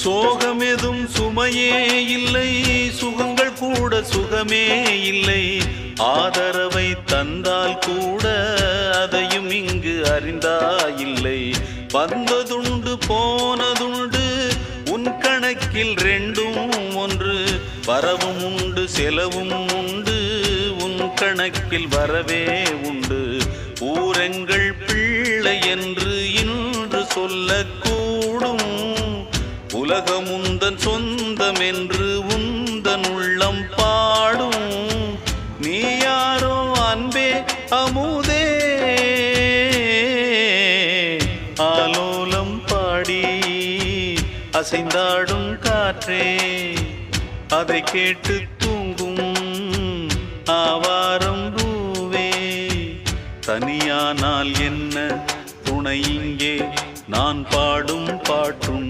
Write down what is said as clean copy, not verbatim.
சோகமெதும் சுமையே இல்லை, சுகங்கள் கூட சுகமே இல்லை. ஆதரவை தந்தால் கூட அதையும் இங்கு அறிந்தாயில்லை. வந்ததுண்டு போனதுண்டு உன் கணக்கில் ரெண்டும் ஒன்று. வரவும் உண்டு செலவும் உண்டு, உன் கணக்கில் வரவே உண்டு. ஊரெங்கள் பிள்ளை என்று இன்று சொல்லக்கூடும். உலகம் உந்தன் சொந்தம் என்று உந்தன் உள்ளம் பாடும். நீ யாரோ அன்பே அமுதே, ஆலோலம் பாடி அசைந்தாடும் காற்றே, அதை கேட்டு தூங்கும் ஆவாரம் பூவே. தனியானால் என்ன துணை இங்கே, நான் பாடும் பாட்டும்